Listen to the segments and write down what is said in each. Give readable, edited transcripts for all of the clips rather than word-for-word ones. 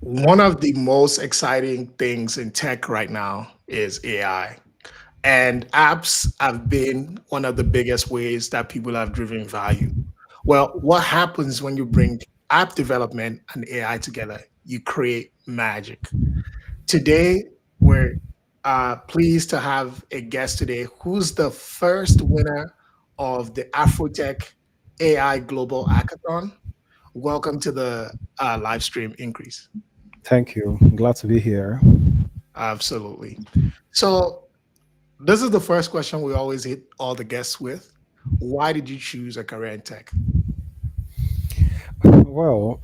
One of the most exciting things in tech right now is AI. And apps have been one of the biggest ways that people have driven value. Well, what happens when you bring app development and AI together? You create magic. Today, we're pleased to have a guest today who's the first winner of the AfroTech AI Global Hackathon. Welcome to the live stream, Increase. Thank you. Glad to be here. Absolutely. So, this is the first question we always hit all the guests with. Why did you choose a career in tech? Well,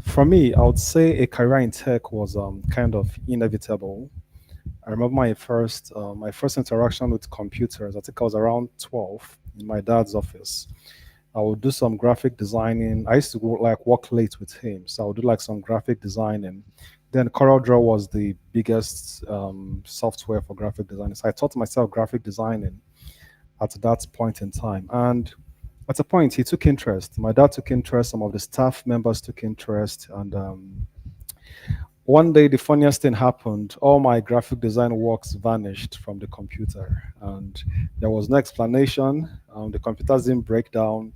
for me, I would say a career in tech was kind of inevitable. I remember my first interaction with computers. I think I was around 12 in my dad's office. I would do some graphic designing. I used to work late with him, so I would do like some graphic designing. Then CorelDRAW was the biggest software for graphic design. So I taught myself graphic designing at that point in time. And at a point, he took interest. My dad took interest. Some of the staff members took interest. And one day, the funniest thing happened. All my graphic design works vanished from the computer. And there was no explanation. The computers didn't break down.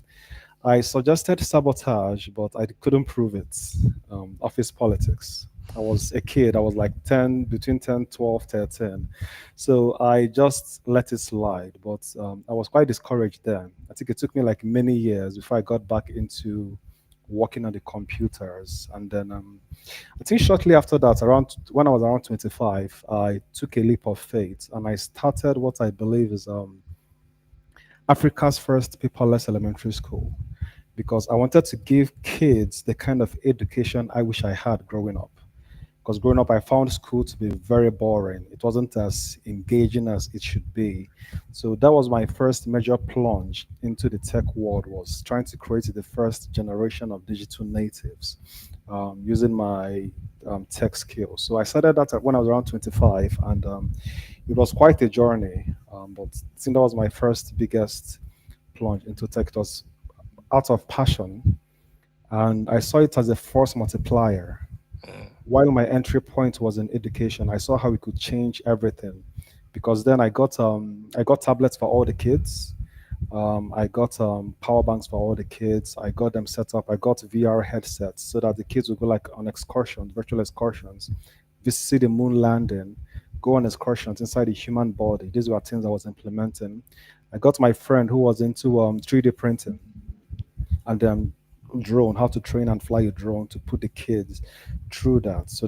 I suggested sabotage, but I couldn't prove it. Office politics. I was a kid. I was like 10, between 10, 12, 13. So I just let it slide. But I was quite discouraged then. I think it took me like many years before I got back into working on the computers. And then I think shortly after that, around when I was around 25, I took a leap of faith and I started what I believe is Africa's first paperless elementary school because I wanted to give kids the kind of education I wish I had growing up. Because growing up, I found school to be very boring. It wasn't as engaging as it should be. So that was my first major plunge into the tech world, was trying to create the first generation of digital natives using my tech skills. So I started that when I was around 25, and it was quite a journey. But I think that was my first biggest plunge into tech. It was out of passion, and I saw it as a force multiplier. Mm. While my entry point was in education, I saw how we could change everything. Because then I got tablets for all the kids. I got power banks for all the kids. I got them set up. I got VR headsets so that the kids would go like on excursions, virtual excursions, visit the moon landing, go on excursions inside the human body. These were things I was implementing. I got my friend who was into 3D printing and drone, how to train and fly a drone to put the kids through that. So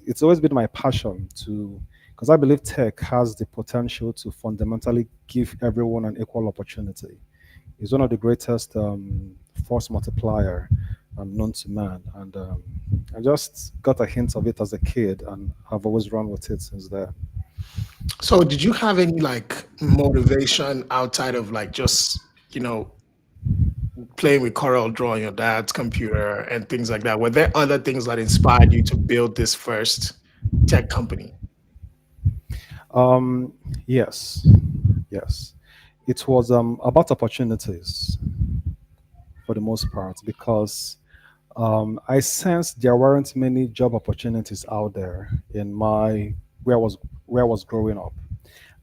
it's always been my passion to, because I believe tech has the potential to fundamentally give everyone an equal opportunity. It's one of the greatest force multiplier known to man. And I just got a hint of it as a kid and have always run with it since then. So, did you have any like motivation outside of like just, you know, playing with Corel Draw on your dad's computer and things like that? Were there other things that inspired you to build this first tech company? Um, yes, yes. It was about opportunities for the most part because I sensed there weren't many job opportunities out there in my where I was where I was growing up.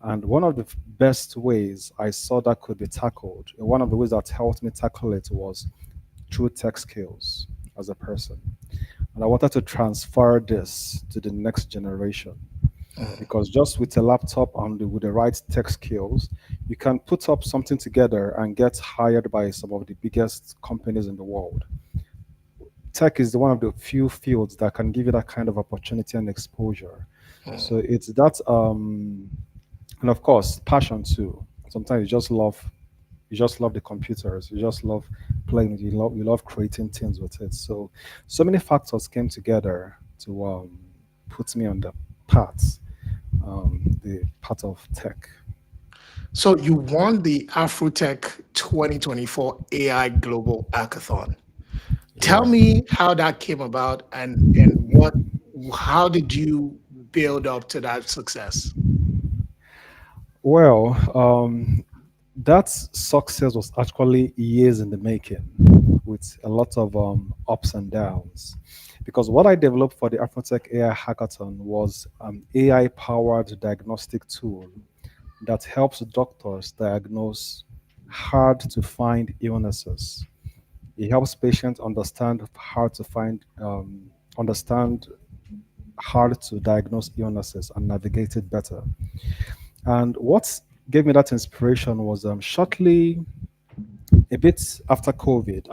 And one of the best ways I saw that could be tackled, and one of the ways that helped me tackle it was through tech skills as a person. And I wanted to transfer this to the next generation Mm. because just with a laptop and with the right tech skills, you can put up something together and get hired by some of the biggest companies in the world. Tech is one of the few fields that can give you that kind of opportunity and exposure. Mm. So it's that, and of course, passion too. Sometimes you just love the computers. You just love playing. You love creating things with it. So many factors came together to put me on the path of tech. So, you won the AfroTech 2024 AI Global Hackathon. Tell Yeah. me how that came about and what how did you build up to that success? Well, that success was actually years in the making, with a lot of ups and downs. Because what I developed for the AfroTech AI Hackathon was an AI powered diagnostic tool that helps doctors diagnose hard to find illnesses. It helps patients understand how to understand hard to diagnose illnesses and navigate it better. And what gave me that inspiration was shortly a bit after COVID,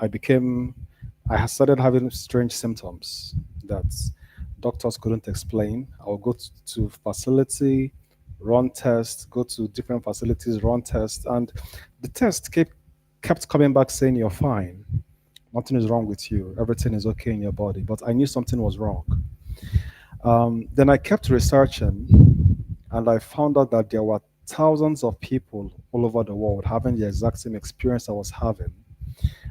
I had started having strange symptoms that doctors couldn't explain. I would go to facility, run tests, go to different facilities, run tests, and the test kept coming back saying you're fine. Nothing is wrong with you. Everything is okay in your body. But I knew something was wrong. Then I kept researching, and I found out that there were thousands of people all over the world having the exact same experience I was having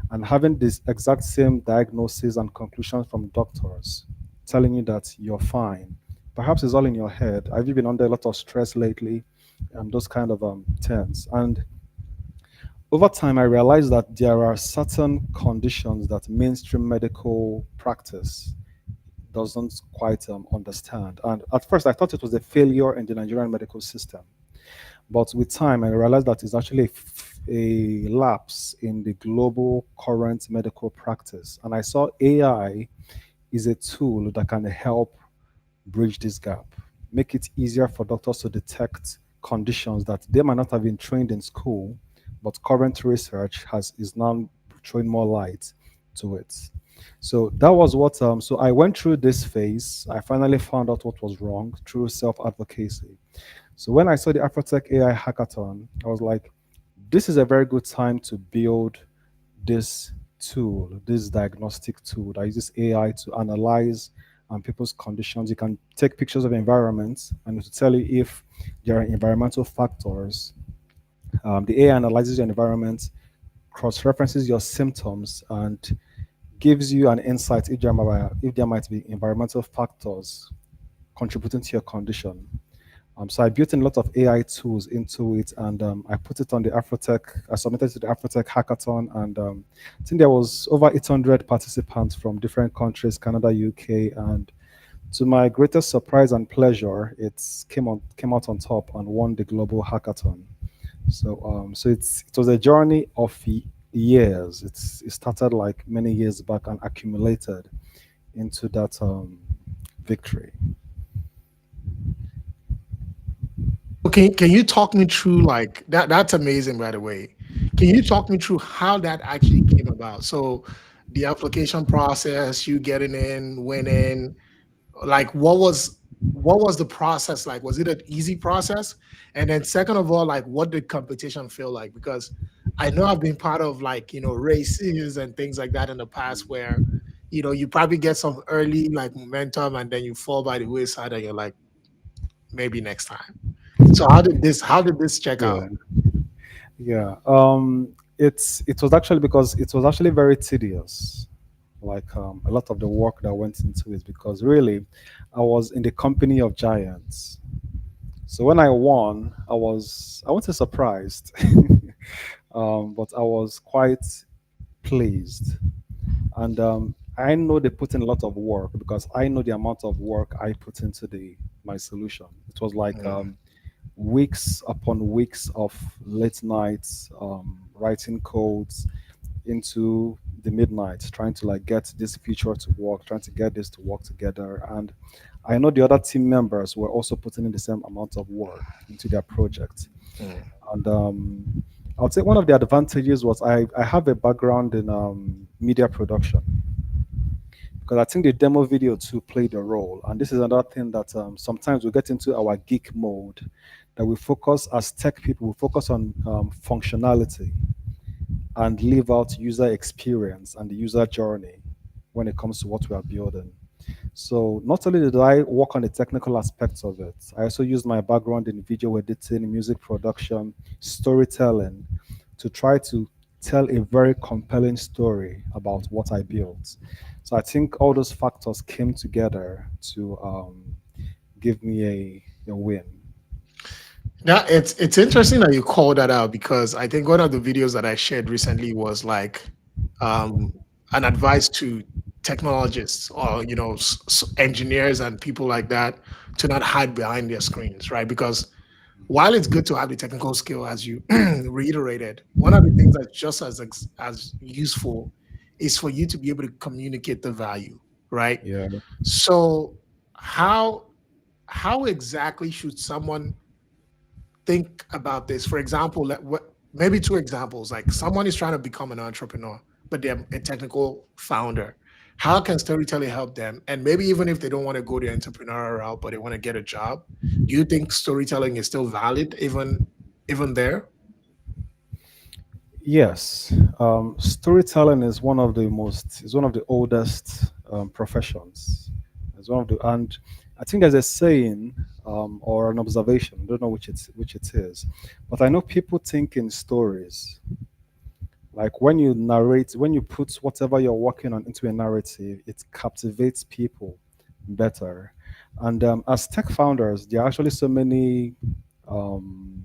and having this exact same diagnosis and conclusions from doctors telling you that you're fine. Perhaps it's all in your head. Have you been under a lot of stress lately? Those kind of terms. And over time, I realized that there are certain conditions that mainstream medical practice doesn't quite understand. And at first, I thought it was a failure in the Nigerian medical system. But with time, I realized that it's actually a lapse in the global current medical practice. And I saw AI is a tool that can help bridge this gap, make it easier for doctors to detect conditions that they might not have been trained in school, but current research is now throwing more light to it. So that was what. So I went through this phase. I finally found out what was wrong through self advocacy. So when I saw the Afrotech AI hackathon, I was like, this is a very good time to build this tool, this diagnostic tool that uses AI to analyze people's conditions. You can take pictures of environments and to tell you if there are environmental factors. The AI analyzes your environment, cross-references your symptoms, and gives you an insight if there might be environmental factors contributing to your condition. So I built in a lot of AI tools into it, and I put it on the Afrotech. I submitted to the Afrotech hackathon, and I think there was over 800 participants from different countries, Canada, UK, and to my greatest surprise and pleasure, came out on top and won the global hackathon. So it was a journey of years. It started like many years back and accumulated into that victory. Okay, can you talk me through like that? That's amazing, by the way. Can you talk me through how that actually came about? So the application process, you getting in, winning, like what was the process like? Was it an easy process? And then second of all, like what did competition feel like? Because I know I've been part of like, races and things like that in the past where, you probably get some early like momentum and then you fall by the wayside and you're like, maybe next time. So how did this check Yeah. out? Yeah. It was actually because it was actually very tedious. Like a lot of the work that went into it, because really, I was in the company of giants. So when I won, I wasn't surprised, but I was quite pleased. And I know they put in a lot of work because I know the amount of work I put into the my solution. It was like Mm, weeks upon weeks of late nights writing codes into the midnight, trying to like get this feature to work, trying to get this to work together. And I know the other team members were also putting in the same amount of work into their project. mm, And I would say one of the advantages was I have a background in media production, because I think the demo video too played a role. And this is another thing that sometimes we get into our geek mode, that we focus as tech people, we focus on functionality and leave out user experience and the user journey when it comes to what we are building. So not only did I work on the technical aspects of it, I also used my background in video editing, music production, storytelling to try to tell a very compelling story about what I built. So I think all those factors came together to give me a win. yeah, it's interesting that you call that out because I think one of the videos that I shared recently was like um an advice to technologists or engineers and people like that to not hide behind their screens, right? Because while it's good to have the technical skill, as you reiterated, one of the things that's just as useful is for you to be able to communicate the value, right? Yeah. So how how exactly should someone think about this? For example, maybe two examples. Like someone is trying to become an entrepreneur, but they're a technical founder. How can storytelling help them? And maybe even if they don't want to go the entrepreneurial route, but they want to get a job, do you think storytelling is still valid even there? Yes, storytelling is one of the oldest professions. It's one of the, and I think there's a saying or an observation. I don't know which it is, but I know people think in stories. Like when you narrate, when you put whatever you're working on into a narrative, it captivates people better. And as tech founders, there are actually so many um,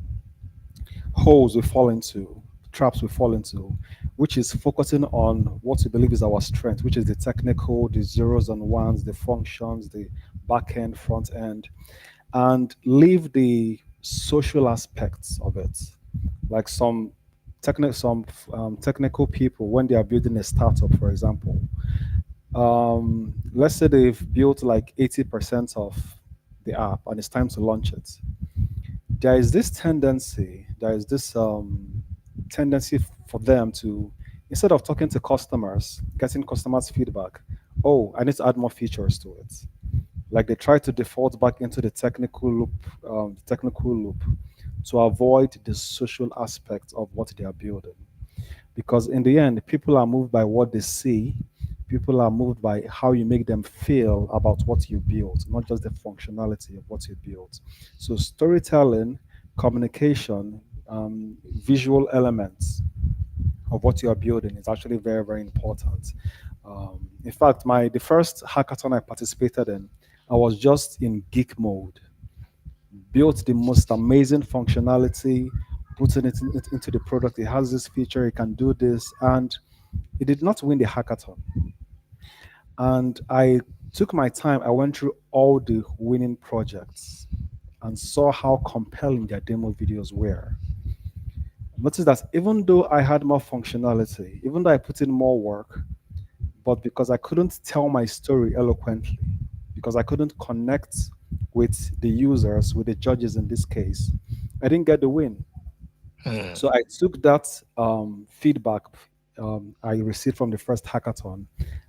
holes we fall into, traps we fall into, which is focusing on what we believe is our strength, which is the technical, the zeros and ones, the functions, the back end, front end, and leave the social aspects of it. Like some technical people, when they are building a startup, for example, let's say they've built like 80% of the app and it's time to launch it. There is this tendency for them to, instead of talking to customers, getting customers feedback, oh, I need to add more features to it. Like they try to default back into the technical loop to avoid the social aspect of what they are building. Because in the end, people are moved by what they see. People are moved by how you make them feel about what you built, not just the functionality of what you built. So storytelling, communication, visual elements of what you are building is actually very, very important. In fact, my the first hackathon I participated in, I was just in geek mode, built the most amazing functionality, putting it into the product. It has this feature, it can do this, and it did not win the hackathon. And I took my time, I went through all the winning projects and saw how compelling their demo videos were. Notice that even though I had more functionality, even though I put in more work, but because I couldn't tell my story eloquently, because I couldn't connect with the users, with the judges in this case, I didn't get the win. Hmm, So I took that feedback I received from the first hackathon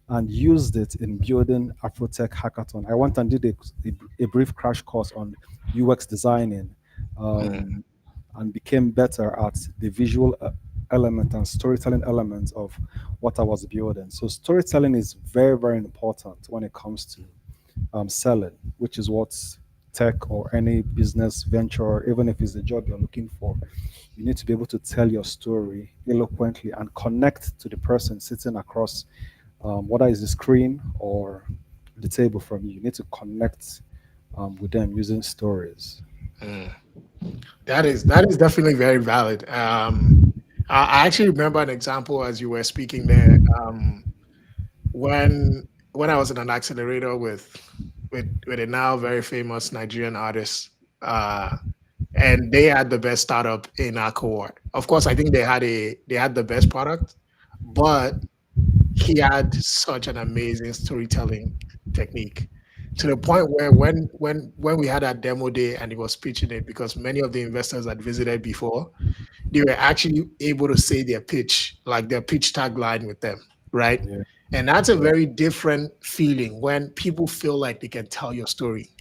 and used it in building AfroTech hackathon. I went and did a brief crash course on UX designing, hmm, um, and became better at the visual element and storytelling element of what I was building. So storytelling is very, very important when it comes to selling, which is what tech or any business venture, even if it's a job you're looking for, you need to be able to tell your story eloquently and connect to the person sitting across, whether it's the screen or the table from you. You need to connect with them using stories. hmm. That is definitely very valid. I actually remember an example as you were speaking there. When I was in an accelerator with a now very famous Nigerian artist, uh, and they had the best startup in our cohort. Of course, I think they had the best product, but he had such an amazing storytelling technique to the point where when we had our demo day and he was pitching it, because many of the investors had visited before, they were actually able to say their pitch, like their pitch tagline with them, right? Yeah, And that's a yeah, very different feeling when people feel like they can tell your story.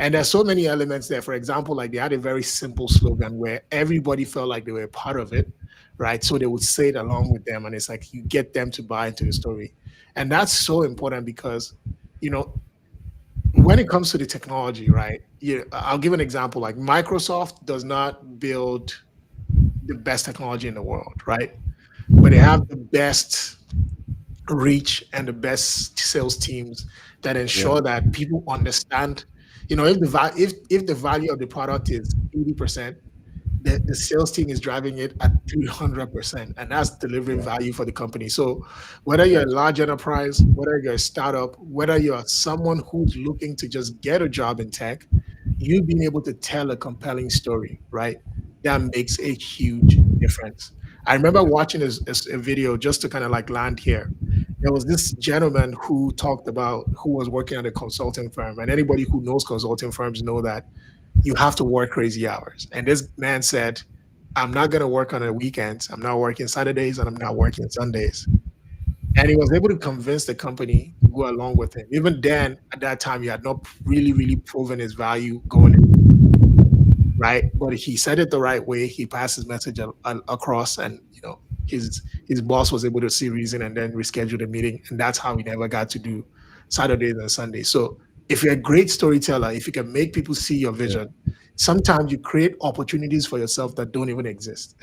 And there's so many elements there. For example, like they had a very simple slogan where everybody felt like they were a part of it, right? So they would say it along with them. And it's like you get them to buy into the story. And that's so important because, you know, when it comes to the technology, right? I'll give an example. Like Microsoft does not build the best technology in the world, right? But they have the best reach and the best sales teams that yeah, ensure that people understand. If the value of the product is 80%, the sales team is driving it at 300%, and that's delivering Yeah. value for the company. So whether you're a Yes. large enterprise, whether you're a startup, whether you're someone who's looking to just get a job in tech, you being able to tell a compelling story, right? That makes a huge difference. I remember Yeah. watching a video just to kind of like land here. There was this gentleman who talked about who was working at a consulting firm, and anybody who knows consulting firms know that you have to work crazy hours. And this man said, I'm not going to work on the weekends. I'm not working Saturdays and I'm not working Sundays. And he was able to convince the company to go along with him. Even then, at that time, he had not really, really proven his value going in, right? But he said it the right way. He passed his message across, and his boss was able to see reason and then reschedule the meeting. And that's how he never got to do Saturdays and Sundays. So if you're a great storyteller, if you can make people see your Yeah. vision, sometimes you create opportunities for yourself that don't even exist,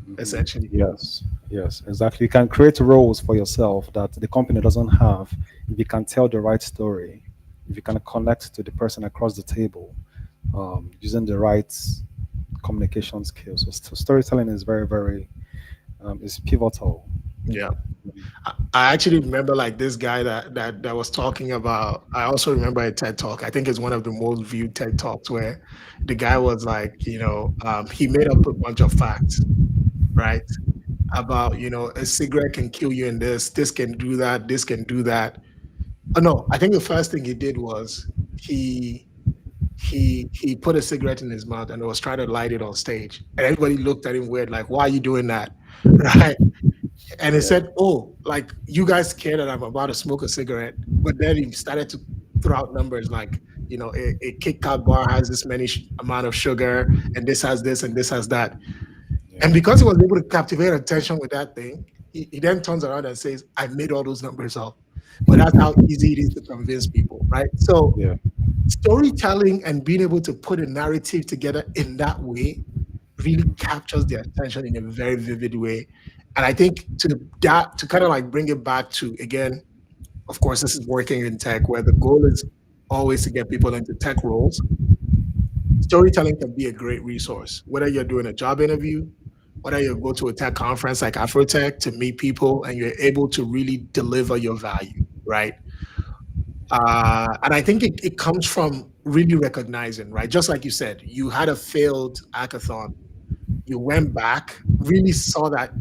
Hmm. essentially. Yes, yes, exactly. You can create roles for yourself that the company doesn't have if you can tell the right story, if you can connect to the person across the table, using the right communication skills. So storytelling is very, very is pivotal. Yeah. I actually remember like this guy that was talking about. I also remember a TED talk. I think it's one of the most viewed TED talks where the guy was like, he made up a bunch of facts, right? About a cigarette can kill you in this can do that, this can do that. Oh no, I think the first thing he did was he he put a cigarette in his mouth and was trying to light it on stage, and everybody looked at him weird, like, "Why are you doing that?" Right? And he Yeah, said, "Oh, like you guys care that I'm about to smoke a cigarette." But then he started to throw out numbers like, a Kit Kat bar has this many amount of sugar, and this has this, and this has that. yeah, And because he was able to captivate attention with that thing, he then turns around and says, "I made all those numbers up." But that's how easy it is to convince people, right? So yeah. storytelling and being able to put a narrative together in that way really captures their attention in a very vivid way. And I think to kind of like bring it back to, again, of course, this is working in tech where the goal is always to get people into tech roles. Storytelling can be a great resource, whether you're doing a job interview, whether you go to a tech conference like AfroTech to meet people and you're able to really deliver your value, right? And I think it comes from really recognizing, right? Just like you said, you had a failed hackathon, you went back, really saw that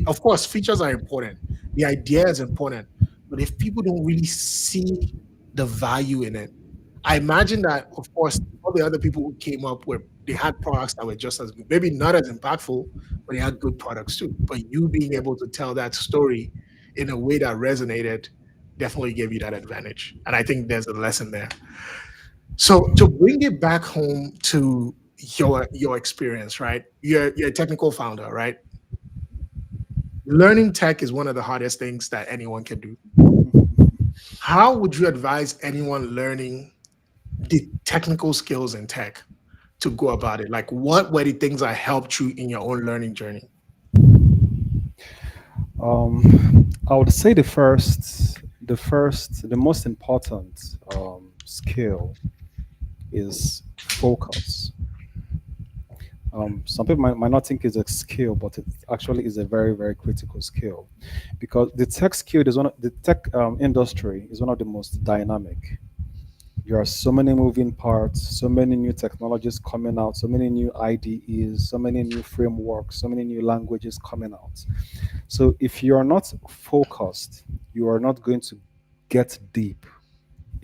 of course features are important, the idea is important, but if people don't really see the value in it, I imagine that of course all the other people who came up with, they had products that were just as good, maybe not as impactful, but they had good products too. But you being Yeah. able to tell that story in a way that resonated definitely gave you that advantage, and I think there's a lesson there. So to bring it back home to your experience, right? You're a technical founder, right? Learning tech is one of the hardest things that anyone can do. How would you advise anyone learning the technical skills in tech to go about it? Like, what were the things that helped you in your own learning journey? I would say the most important skill is focus. Some people might not think it's a skill, but it actually is a very, very critical skill, because the tech industry is one of the most dynamic. There are so many moving parts, so many new technologies coming out, so many new IDEs, so many new frameworks, so many new languages coming out. So if you are not focused, you are not going to get deep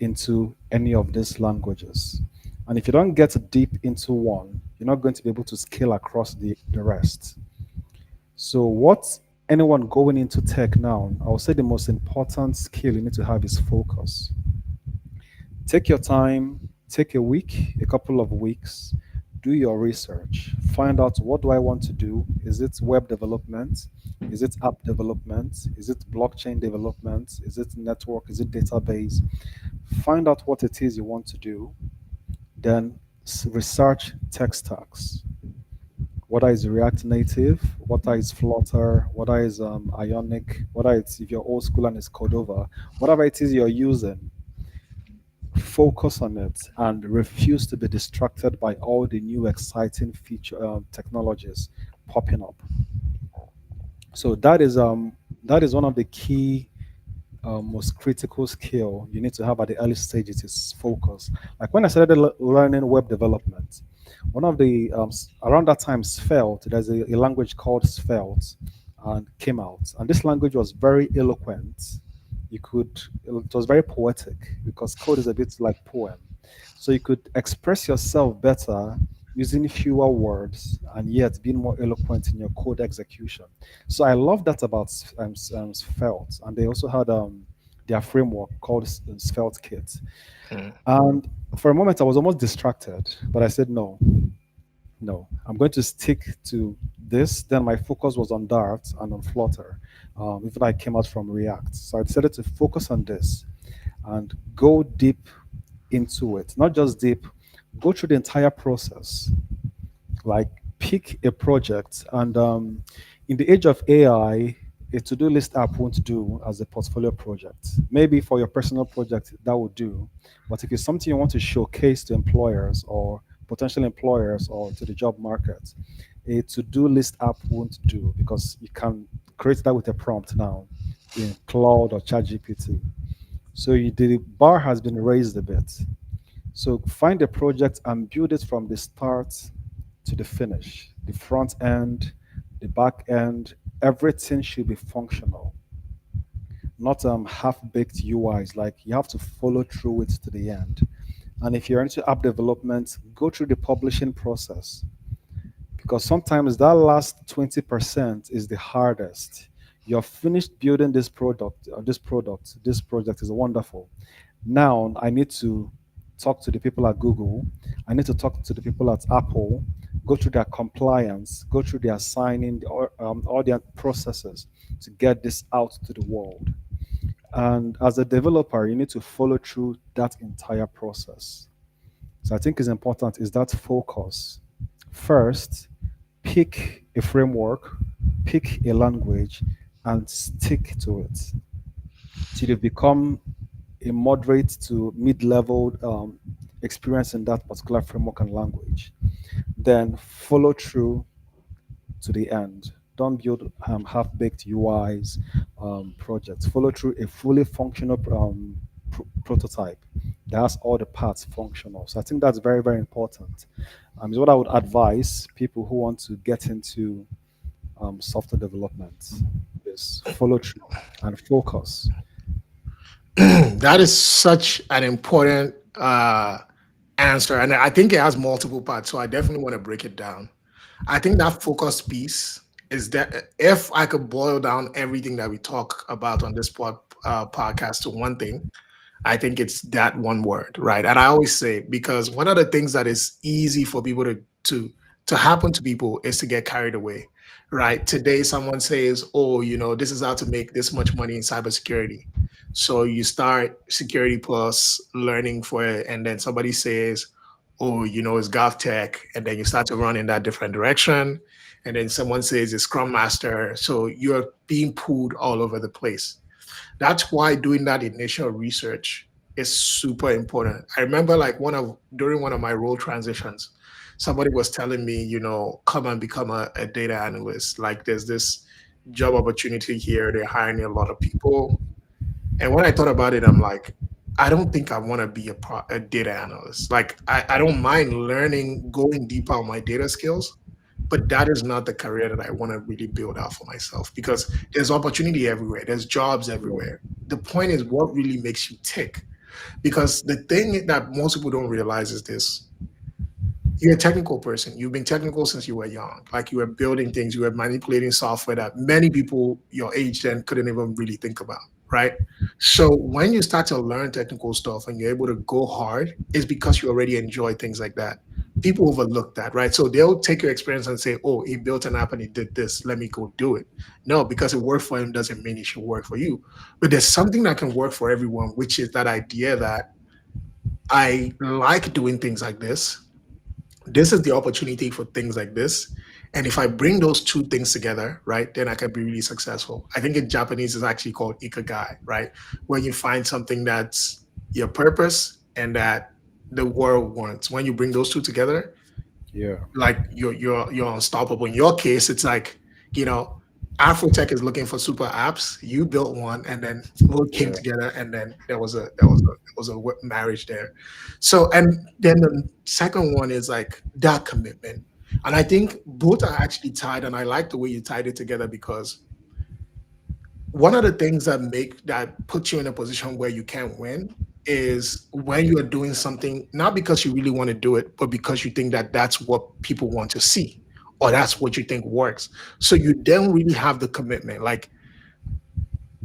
into any of these languages. And if you don't get deep into one, you're not going to be able to scale across the rest. So, what anyone going into tech now, I would say the most important skill you need to have is focus. Take your time, take a week, a couple of weeks, do your research, find out what do I want to do? Is it web development? Is it app development? Is it blockchain development? Is it network? Is it database? Find out what it is you want to do, then research tech stacks. What is React Native? What is Flutter? What is Ionic? What is, if you're old school and it's Cordova? Whatever it is you're using, focus on it, and refuse to be distracted by all the new exciting feature technologies popping up. So that is one of the key most critical skill you need to have at the early stages is focus. Like when I started learning web development, one of the around that time Svelte, there's a language called Svelte, and came out, and this language was very eloquent. You could it was very poetic because code is a bit like poem, so you could express yourself better using fewer words and yet being more eloquent in your code execution. So I love that about Svelte, and they also had their framework called Svelte Kit. Mm. And for a moment, I was almost distracted, but I said no, no, I'm going to stick to this. Then my focus was on Dart and on Flutter. Even I came out from React, so I decided to focus on this and go deep into it. Not just deep, go through the entire process, like pick a project. And in the age of AI, a to-do list app won't do as a portfolio project. Maybe for your personal project that would do, but if it's something you want to showcase to employers or potential employers or to the job market, a to-do list app won't do because you can create that with a prompt now in Cloud or ChatGPT. So the bar has been raised a bit. So find a project and build it from the start to the finish. The front end, the back end, everything should be functional, not half-baked UIs. Like you have to follow through it to the end. And if you're into app development, go through the publishing process because sometimes that last 20% is the hardest. You're finished building this product, this project is wonderful. Now I need to talk to the people at Google. I need to talk to the people at Apple, go through their compliance, go through their signing, all their processes to get this out to the world. And as a developer, you need to follow through that entire process. So I think is important is that focus. First, pick a framework, pick a language, and stick to it till you become a moderate to mid-level experience in that particular framework and language. Then follow through to the end. Don't build half-baked UIs projects. Follow through a fully functional prototype that has all the parts functional. So I think that's very, very important. Is what I would advise people who want to get into software development is follow through and focus. That is such an important answer. And I think it has multiple parts. So I definitely want to break it down. I think that focus piece is that if I could boil down everything that we talk about on this podcast to one thing, I think it's that one word, right? And I always say because one of the things that is easy for people to happen to people is to get carried away, right? Today, someone says, "Oh, this is how to make this much money in cybersecurity." So you start Security Plus learning for it, and then somebody says, "Oh, it's GovTech," and then you start to run in that different direction, and then someone says it's Scrum Master. So you're being pulled all over the place. That's why doing that initial research is super important. I remember like during one of my role transitions, somebody was telling me, come and become a data analyst. Like there's this job opportunity here. They're hiring a lot of people. And when I thought about it, I'm like, I don't think I want to be a data analyst. Like I don't mind learning, going deeper on my data skills, but that is not the career that I want to really build out for myself because there's opportunity everywhere. There's jobs everywhere. The point is what really makes you tick. Because the thing that most people don't realize is this: you're a technical person. You've been technical since you were young. Like you were building things, you were manipulating software that many people your age then couldn't even really think about, right? So when you start to learn technical stuff and you're able to go hard, it's because you already enjoy things like that. People overlook that, right? So they'll take your experience and say, "Oh, he built an app and he did this. Let me go do it." No, because it worked for him doesn't mean it should work for you. But there's something that can work for everyone, which is that idea that I like doing things like this. This is the opportunity for things like this. And if I bring those two things together, right, then I can be really successful. I think in Japanese it's actually called ikigai, right? Where you find something that's your purpose and that the world wants. When you bring those two together, Yeah. like you're unstoppable. In your case, it's like, you know, Afrotech is looking for super apps. You built one, and then both came Yeah. together, and then there was a marriage there. So, and then the second one is like that commitment, and I think both are actually tied. And I like the way you tied it together because one of the things that puts you in a position where you can't win is when you are doing something not because you really want to do it, but because you think that that's what people want to see, or that's what you think works. So you don't really have the commitment. Like,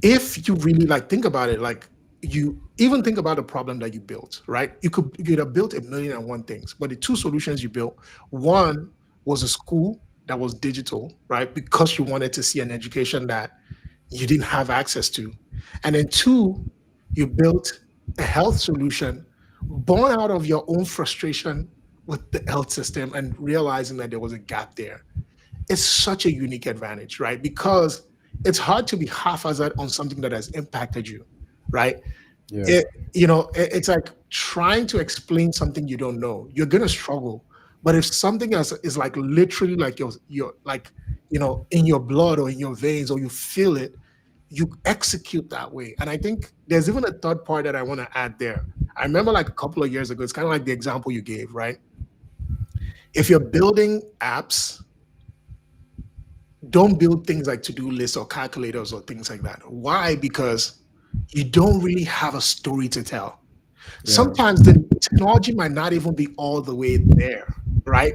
if you really, like, think about it, like, you even think about the problem that you built, right? You could have built a million and one things, but the two solutions you built, one was a school that was digital, right? Because you wanted to see an education that you didn't have access to. And then two, you built a health solution born out of your own frustration with the health system and realizing that there was a gap there. It's such a unique advantage, right? Because it's hard to be haphazard on something that has impacted you, right? Yeah. it it's like trying to explain something you don't know. You're gonna struggle. But if something else is like literally like your like, in your blood or in your veins, or you feel it, you execute that way. And I think there's even a third part that I want to add there. I remember like a couple of years ago, it's kind of like the example you gave, right? If you're building apps, don't build things like to-do lists or calculators or things like that. Why? Because you don't really have a story to tell. Yeah. Sometimes the technology might not even be all the way there, right?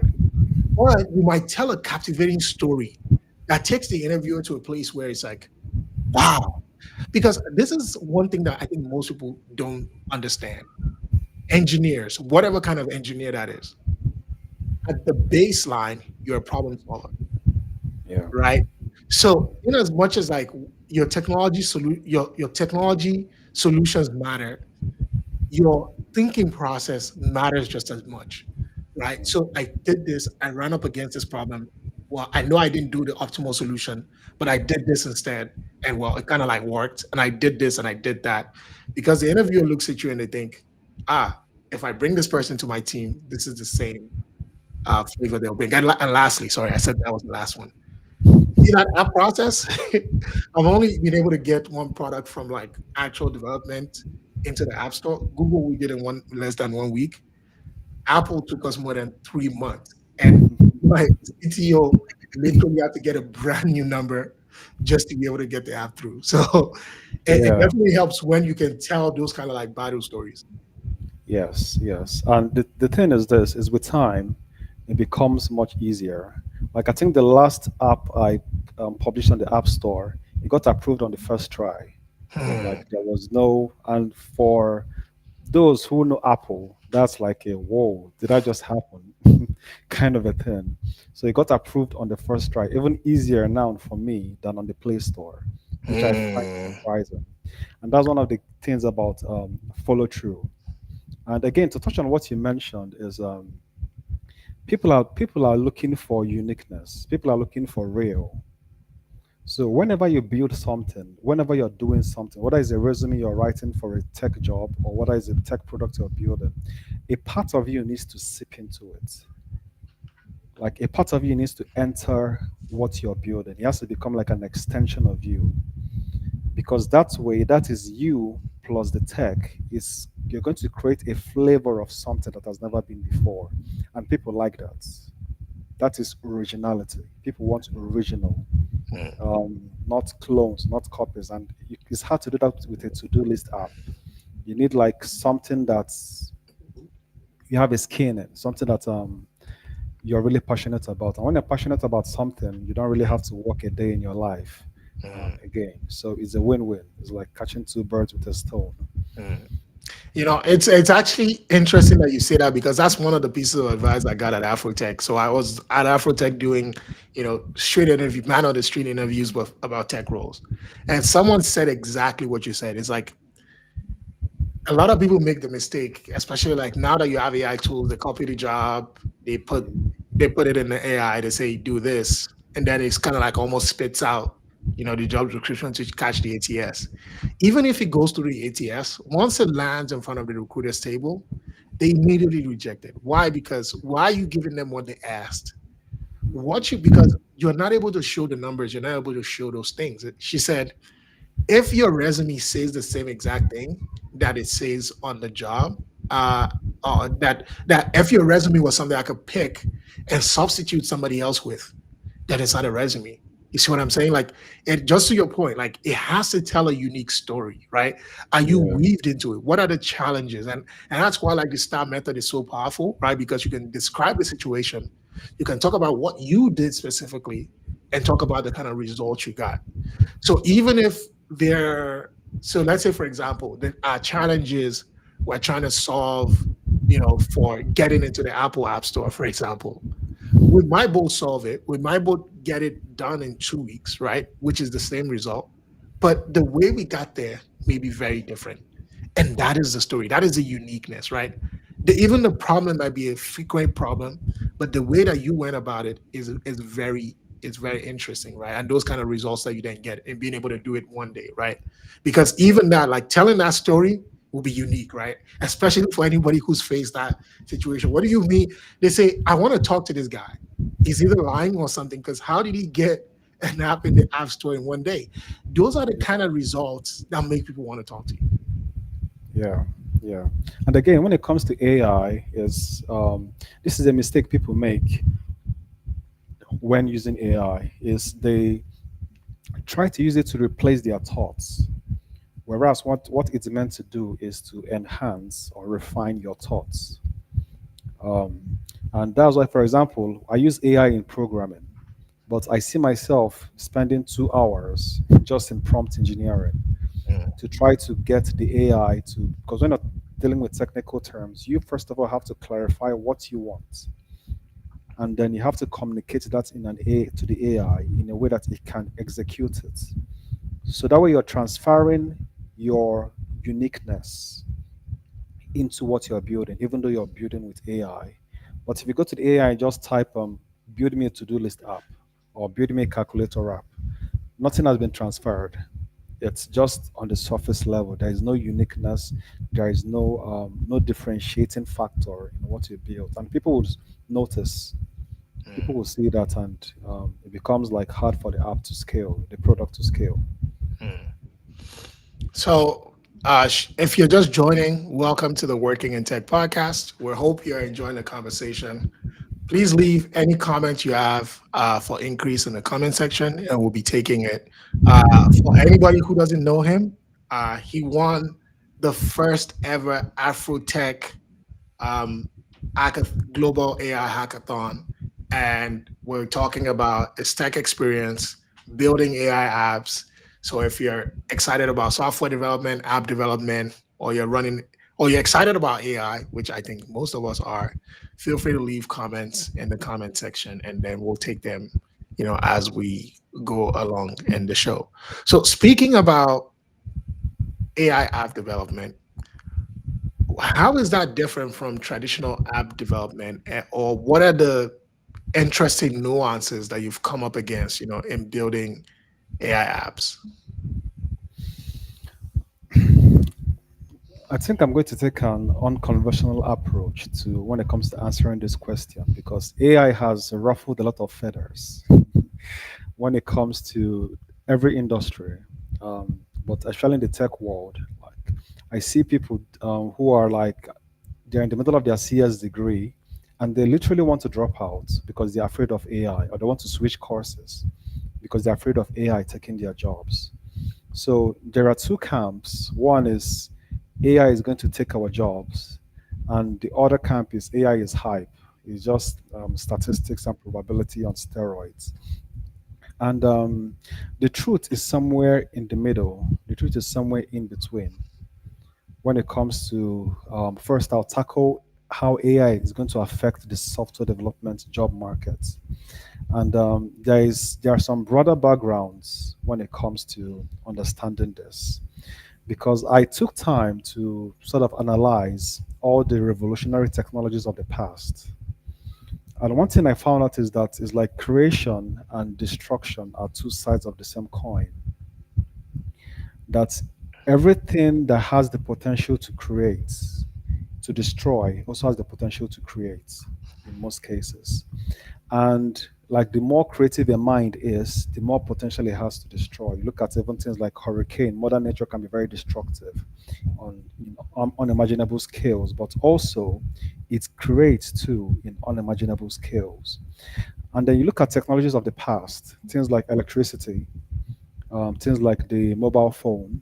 Or you might tell a captivating story that takes the interviewer to a place where it's like, wow. Because this is one thing that I think most people don't understand. Engineers, whatever kind of engineer that is, at the baseline, you're a problem solver, Yeah. right? So, in as much as like your technology solutions matter, your thinking process matters just as much, right? So I did this, I ran up against this problem. Well, I know I didn't do the optimal solution, but I did this instead. And well, it kind of like worked. And I did this and I did that. Because the interviewer looks at you and they think, ah, if I bring this person to my team, this is the same flavor they'll bring. And lastly, sorry, I said that was the last one. See that app process? I've only been able to get one product from like actual development into the app store. Google, we did in one less than 1 week. Apple took us more than 3 months. And my CTO literally had to get a brand new number just to be able to get the app through. So it Yeah. definitely helps when you can tell those kind of like battle stories. Yes, yes. And the thing is this is with time, it becomes much easier. Like I think the last app I published on the App Store, it got approved on the first try. Like Hmm. there was no, and for those who know Apple, that's like a whoa, did that just happen? kind of a thing. So it got approved on the first try, even easier now for me than on the Play Store, which I find Hmm. surprising. And that's one of the things about follow through. And again, to touch on what you mentioned is people are looking for uniqueness. People are looking for real. So whenever you build something, whenever you're doing something, whether it's a resume you're writing for a tech job or whether it's a tech product you're building, a part of you needs to seep into it. Like a part of you needs to enter what you're building. It has to become like an extension of you. Because that way, that is you plus the tech is you're going to create a flavor of something that has never been before. And people like that. That is originality. People want original, not clones, not copies. And it's hard to do that with a to-do list app. You need like something that's you have a skin in, something that you're really passionate about. And when you're passionate about something, you don't really have to work a day in your life again. So it's a win-win. It's like catching two birds with a stone. Hmm. It's actually interesting that you say that because that's one of the pieces of advice I got at Afrotech. So I was at Afrotech doing, street interview, man on the street interviews with about tech roles, and someone said exactly what you said. It's like a lot of people make the mistake, especially like now that you have AI tools, they copy the job, they put they put it in the AI, they say do this, and then it's kind of like almost spits out. the job description to catch the ATS. Even if it goes through the ATS, once it lands in front of the recruiter's table, they immediately reject it. Why? Because why are you giving them what they asked? Because you're not able to show the numbers, you're not able to show those things. She said, if your resume says the same exact thing that it says on the job, uh, that if your resume was something I could pick and substitute somebody else with, that is not a resume. You see what I'm saying? Like, it just to your point, like it has to tell a unique story, right? Are you Yeah, weaved into it? What are the challenges? And that's why like the STAR method is so powerful, right? Because you can describe the situation, you can talk about what you did specifically, and talk about the kind of results you got. So even if they're so let's say for example, the our challenge is we're trying to solve, for getting into the Apple App Store, for example. We might both solve it. We might both get it done in 2 weeks, right? Which is the same result. But the way we got there may be very different. And that is the story. That is the uniqueness, right? Even the problem might be a frequent problem, but the way that you went about it is very interesting, right? And those kind of results that you then get and being able to do it one day, right? Because even that, like telling that story will be unique, right? Especially for anybody who's faced that situation. What do you mean? They say, I want to talk to this guy. He's either lying or something, because how did he get an app in the app store in one day? Those are the kind of results that make people want to talk to you. yeah, yeah. And again, when it comes to AI, is this is a mistake people make when using AI is they try to use it to replace their thoughts. Whereas what it's meant to do is to enhance or refine your thoughts. Um, and that's why, for example, I use AI in programming, but I see myself spending 2 hours just in prompt engineering Mm, to try to get the AI to, because we're not dealing with technical terms, you first of all have to clarify what you want. And then you have to communicate that in an A to the AI in a way that it can execute it. So that way you're transferring your uniqueness into what you're building, even though you're building with AI. But if you go to the AI and just type build me a to-do list app or build me a calculator app, nothing has been transferred. It's just on the surface level. There is no uniqueness. There is no differentiating factor in what you build, and people will notice. People mm, will see that, and it becomes like hard for the app to scale, the product to scale. mm. So, if you're just joining, welcome to the Working in Tech podcast. We hope you're enjoying the conversation. Please leave any comment you have for Increase in the comment section, and we'll be taking it. For anybody who doesn't know him, he won the first ever AfroTech um, Global AI Hackathon, and we're talking about his tech experience building AI apps. So if you're excited about software development, app development, or you're excited about AI, which I think most of us are, feel free to leave comments in the comment section, and then we'll take them, as we go along in the show. So speaking about AI app development, how is that different from traditional app development, or what are the interesting nuances that you've come up against, in building AI apps? I think I'm going to take an unconventional approach to when it comes to answering this question because AI has ruffled a lot of feathers when it comes to every industry, but especially in the tech world. Like I see people who are like they're in the middle of their CS degree and they literally want to drop out because they're afraid of AI or they want to switch courses because they're afraid of AI taking their jobs. So there are two camps. One is AI is going to take our jobs, and the other camp is AI is hype. It's just statistics and probability on steroids. And the truth is somewhere in the middle. The truth is somewhere in between. When it comes to first, I'll tackle how AI is going to affect the software development job market. And there are some broader backgrounds when it comes to understanding this because I took time to sort of analyze all the revolutionary technologies of the past. And one thing I found out is that it's like creation and destruction are two sides of the same coin. That everything that has the potential to create, to destroy, also has the potential to create in most cases. And like the more creative a mind is, the more potential it has to destroy. You look at even things like hurricane. Modern nature can be very destructive on unimaginable scales, but also it creates too in unimaginable scales. And then you look at technologies of the past, things like electricity, things like the mobile phone,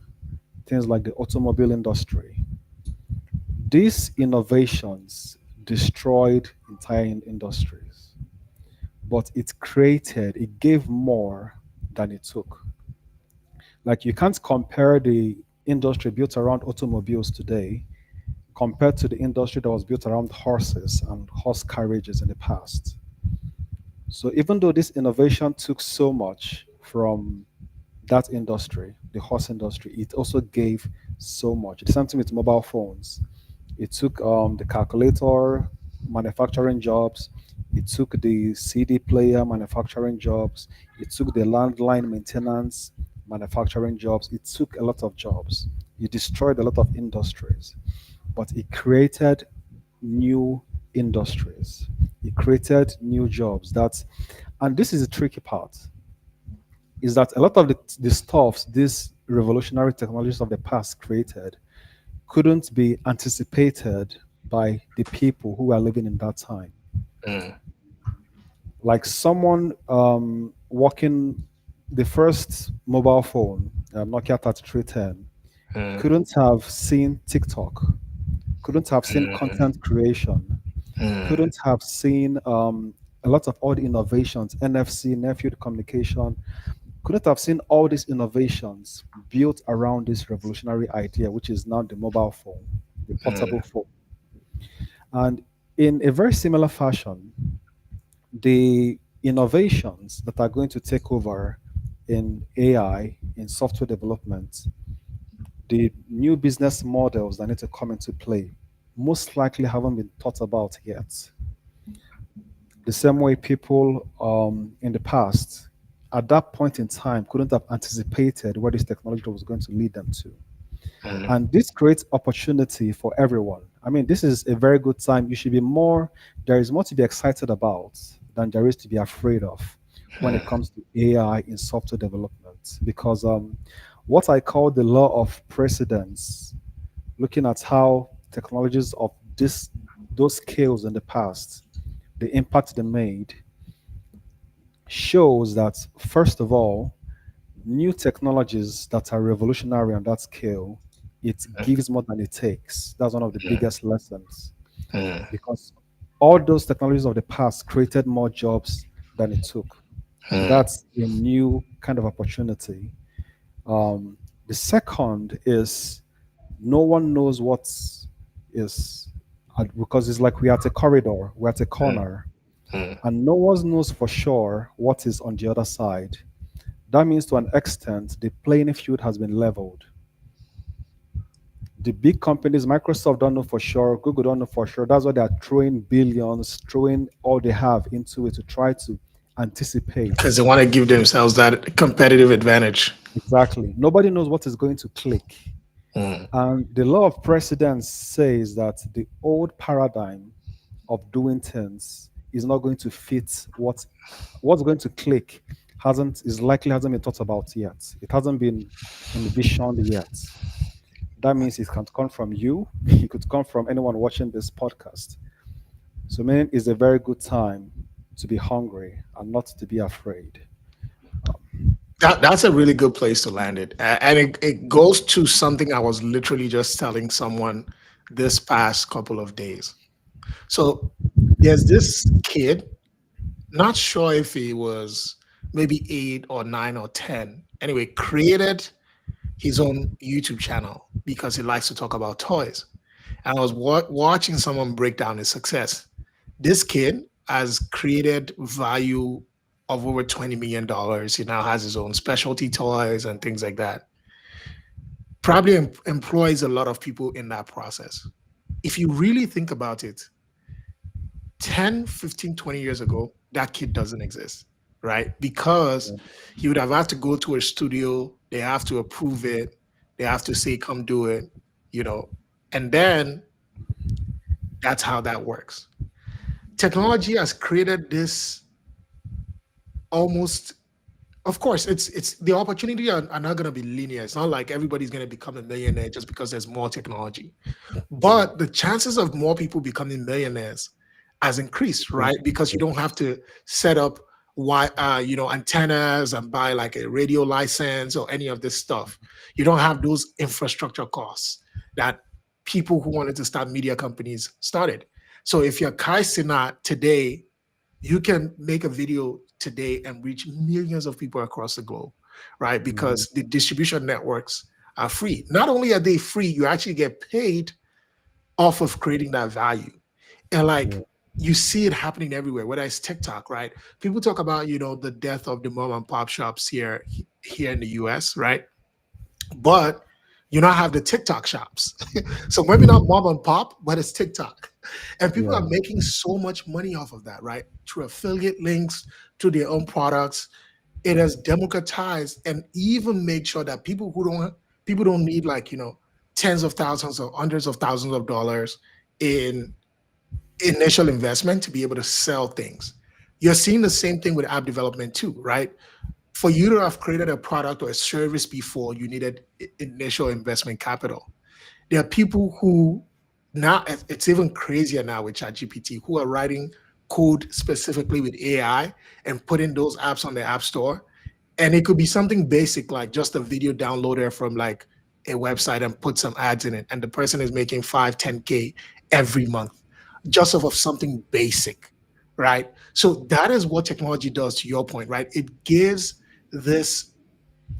things like the automobile industry. These innovations destroyed entire industries, but it gave more than it took. Like you can't compare the industry built around automobiles today compared to the industry that was built around horses and horse carriages in the past. So even though this innovation took so much from that industry, the horse industry, it also gave so much. The same thing with mobile phones. It took the calculator manufacturing jobs. It took the CD player manufacturing jobs. It took the landline maintenance manufacturing jobs. It took a lot of jobs. It destroyed a lot of industries, but it created new industries. It created new jobs. And this is the tricky part, is that a lot of the stuffs these revolutionary technologies of the past created couldn't be anticipated by the people who were living in that time. Mm, Like someone working the first mobile phone, Nokia 3310, mm, couldn't have seen TikTok, couldn't have seen mm, content creation, mm, couldn't have seen a lot of all the innovations, NFC, near field communication, couldn't have seen all these innovations built around this revolutionary idea, which is now the mobile phone, the portable mm, phone. And in a very similar fashion, the innovations that are going to take over in AI, in software development, the new business models that need to come into play, most likely haven't been thought about yet. The same way people in the past, at that point in time, couldn't have anticipated where this technology was going to lead them to. mm, And this creates opportunity for everyone. I mean, this is a very good time. You should be more, there is more to be excited about than there is to be afraid of when it comes to AI in software development. Because what I call the law of precedence, looking at how technologies of those scales in the past, the impact they made, shows that, first of all, new technologies that are revolutionary on that scale, it gives more than it takes. That's one of the biggest lessons, mm, because all those technologies of the past created more jobs than it took. mm. That's a new kind of opportunity. The second is no one knows what is, because it's like we're at a corridor, we're at a corner, and no one knows for sure what is on the other side. That means to an extent, the playing field has been leveled. The big companies, Microsoft don't know for sure, Google don't know for sure. That's why they are throwing billions, throwing all they have into it to try to anticipate. Because they want to give themselves that competitive advantage. Exactly. Nobody knows what is going to click. Mm, And the law of precedence says that the old paradigm of doing things is not going to fit what's going to click hasn't been thought about yet. It hasn't been envisioned yet. That means it can come from you. It could come from anyone watching this podcast. So, man, it's a very good time to be hungry and not to be afraid. that's a really good place to land it. And it goes to something I was literally just telling someone this past couple of days. So there's this kid, not sure if he was maybe 8 or 9 or 10. Anyway, created his own YouTube channel because he likes to talk about toys. And I was watching someone break down his success. This kid has created value of over $20 million. He now has his own specialty toys and things like that. Probably employs a lot of people in that process. If you really think about it, 10, 15, 20 years ago, that kid doesn't exist, right? Because he would have had to go to a studio, they have to approve it, they have to say, come do it, you know, and then that's how that works. Technology has created this almost, of course, it's the opportunity are not going to be linear. It's not like everybody's going to become a millionaire just because there's more technology. Yeah. But the chances of more people becoming millionaires has increased, right? Increase. Because you don't have to set up antennas and buy like a radio license or any of this stuff. You don't have those infrastructure costs that people who wanted to start media companies started. So if you're Kai Sinat today, you can make a video today and reach millions of people across the globe, right? Mhm. Because the distribution networks are free. Not only are they free, you actually get paid off of creating that value. And Yeah. like you see it happening everywhere, whether it's TikTok, right? People talk about, the death of the mom and pop shops here in the US, right? But you now have the TikTok shops. So maybe not mom and pop, but it's TikTok. And people are Yeah. making so much money off of that, right? Through affiliate links to their own products. It has democratized and even made sure that people don't need like, tens of thousands or hundreds of thousands of dollars in initial investment to be able to sell things. You're seeing the same thing with app development too, right? For you to have created a product or a service before, you needed initial investment capital. There are people who now it's even crazier now with ChatGPT who are writing code specifically with AI and putting those apps on the app store. And it could be something basic like just a video downloader from like a website and put some ads in it. And the person is making 5, 10K every month just off of something basic, right? So that is what technology does to your point, right? It gives this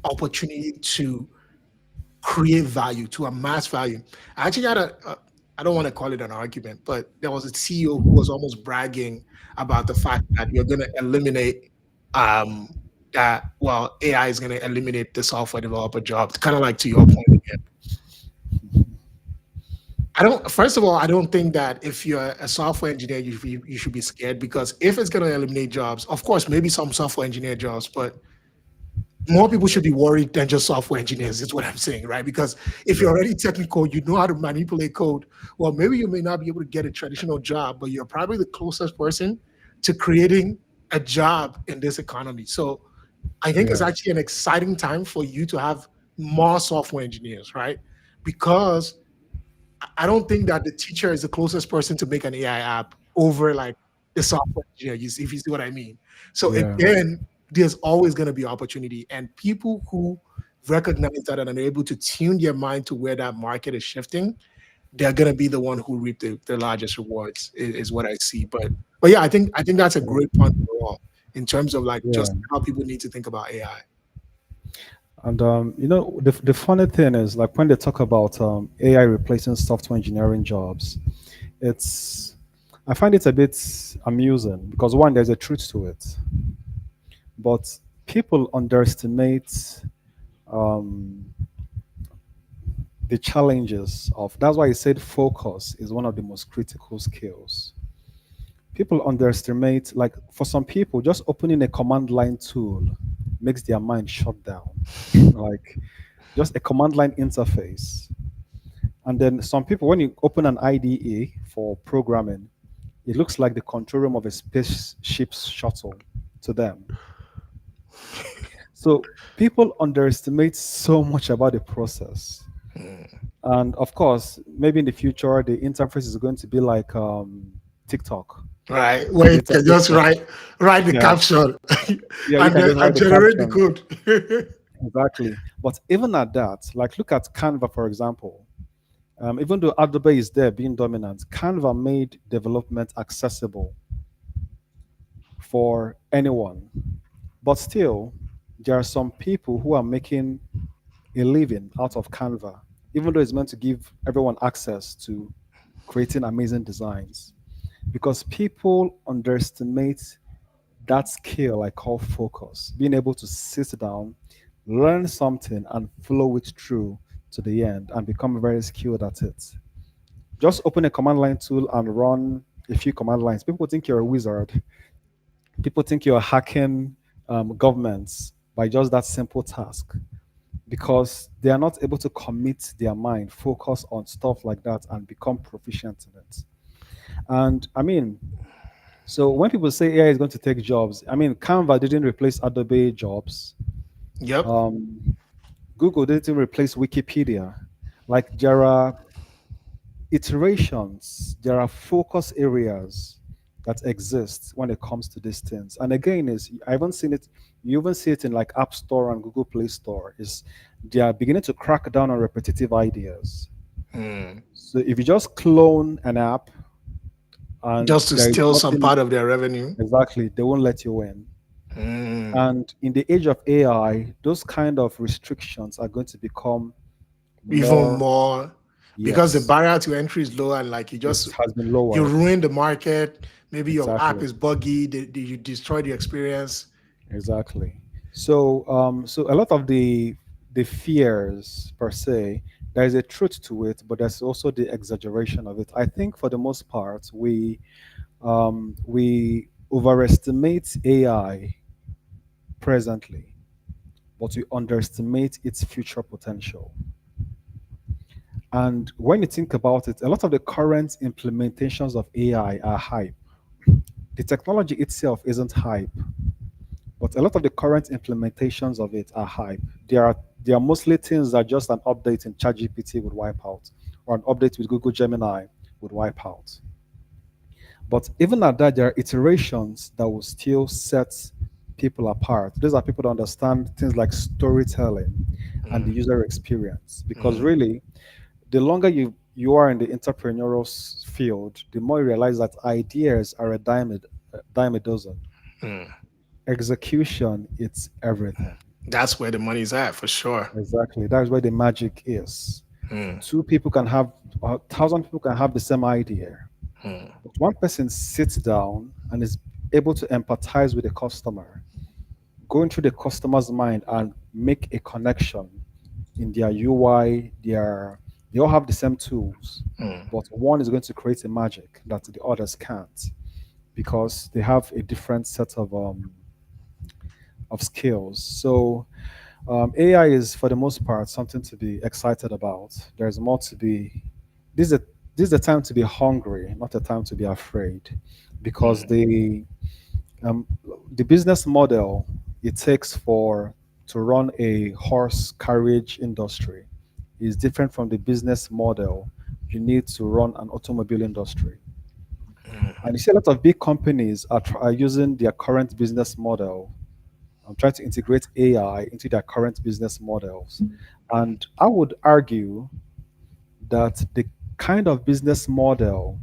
opportunity to create value, to amass value. I actually had I don't want to call it an argument, but there was a CEO who was almost bragging about the fact that you're going to eliminate um, well, AI is going to eliminate the software developer job. Kind of like to your point again. First of all, I don't think that if you're a software engineer, you should be scared because if it's going to eliminate jobs, of course, maybe some software engineer jobs, but more people should be worried than just software engineers, is what I'm saying, right? Because if you're Yeah. already technical, you know how to manipulate code. Well, maybe you may not be able to get a traditional job, but you're probably the closest person to creating a job in this economy. So I think it's Yeah. actually an exciting time for you to have more software engineers, right? Because I don't think that the teacher is the closest person to make an AI app over like the software engineer, if you see what I mean. So Yeah. again, there's always going to be opportunity, and people who recognize that and are able to tune their mind to where that market is shifting, they're going to be the one who reap the largest rewards, is what I see. But yeah, I think that's a great point overall in terms of like Yeah. just how people need to think about AI. And the funny thing is, like when they talk about AI replacing software engineering jobs, it's I find it a bit amusing because one, there's a truth to it, but people underestimate um, the challenges of. That's why I said focus is one of the most critical skills. People underestimate, like for some people, just opening a command line tool makes their mind shut down. Like just a command line interface. And then some people, when you open an IDE for programming, it looks like the control room of a spaceship shuttle to them. So people underestimate so much about the process. Hmm. And of course, maybe in the future, the interface is going to be like TikTok. Right, where you It's a, can it's just a, write the yeah, caption yeah, you and can then just write the generate the caption. code. Exactly. But even at that, like look at Canva, for example. Even though Adobe is there being dominant, Canva made development accessible for anyone. But still, there are some people who are making a living out of Canva, even though it's meant to give everyone access to creating amazing designs. Because people underestimate that skill I call focus, being able to sit down, learn something, and follow it through to the end and become very skilled at it. Just open a command line tool and run a few command lines. People think you're a wizard. People think you're hacking governments by just that simple task because they are not able to commit their mind, focus on stuff like that, and become proficient in it. And I mean, so when people say AI is going to take jobs, I mean, Canva didn't replace Adobe jobs. Yep. Um, Google didn't replace Wikipedia. Like there are iterations, there are focus areas that exist when it comes to these things. And again, is I haven't seen it. You even see it in like App Store and Google Play Store. Is they are beginning to crack down on repetitive ideas. Mm. So if you just clone an app and Just to there is steal some nothing part of their revenue. exactly, they won't let you in. Mm. And in the age of AI, those kind of restrictions are going to become Even more, more, because the yes, barrier to entry is low, and like it has been you lowered. ruin the market. Maybe your app Exactly. is buggy. You destroy the experience. Exactly. So, so a lot of the fears per se, there is a truth to it, but there's also the exaggeration of it. I think for the most part, we overestimate AI presently, but we underestimate its future potential. And when you think about it, a lot of the current implementations of AI are hype. The technology itself isn't hype, but a lot of the current implementations of it are hype. They are mostly things that just an update in ChatGPT would wipe out, or an update with Google Gemini would wipe out. But even at that, there are iterations that will still set people apart. These are people that understand things like storytelling and the Mm. user experience. Because Mm. really, the longer you are in the entrepreneurial field, the more you realize that ideas are a dime a dozen. Mm. Execution, it's everything. That's where the money's at for sure. Exactly. That's where the magic is. Mm. Two people can have, 1,000 people can have the same idea, Mm. but one person sits down and is able to empathize with the customer, going through the customer's mind and make a connection in their UI. They all have the same tools, Mm. but one is going to create a magic that the others can't because they have a different set of skills. So AI is, for the most part, something to be excited about. There's more to be. This is a, this is the time to be hungry, not the time to be afraid, because Mm. um, the business model it takes for to run a horse carriage industry is different from the business model you need to run an automobile industry. And you see a lot of big companies are using their current business model and trying to integrate AI into their current business models. And I would argue that the kind of business model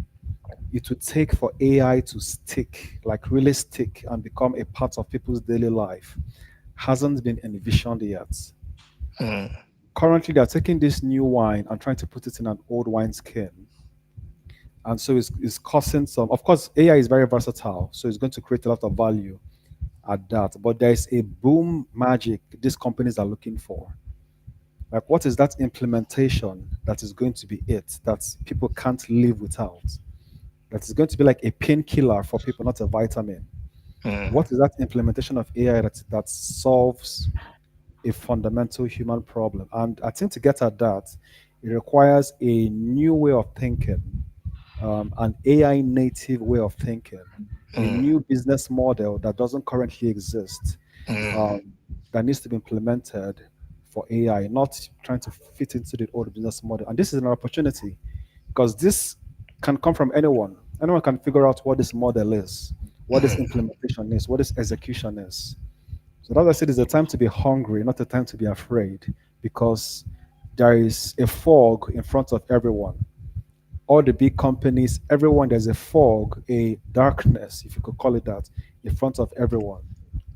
it would take for AI to stick, like really stick and become a part of people's daily life, hasn't been envisioned yet. Mm. Currently, they're taking this new wine and trying to put it in an old wine skin. And so it's causing some, of course, AI is very versatile. So it's going to create a lot of value at that. But there's a boom magic these companies are looking for. Like, what is that implementation that is going to be it that people can't live without? That is going to be like a painkiller for people, not a vitamin. Mm. What is that implementation of AI that solves a fundamental human problem? And I think to get at that, it requires a new way of thinking, an AI native way of thinking, a Mm. new business model that doesn't currently exist, Mm. um, that needs to be implemented for AI, not trying to fit into the old business model. And this is an opportunity because this can come from anyone. Anyone can figure out what this model is, what this Mm. implementation is, what this execution is. So that's why I said it's a time to be hungry, not a time to be afraid, because there is a fog in front of everyone. All the big companies, everyone, there's a fog, a darkness, if you could call it that, in front of everyone.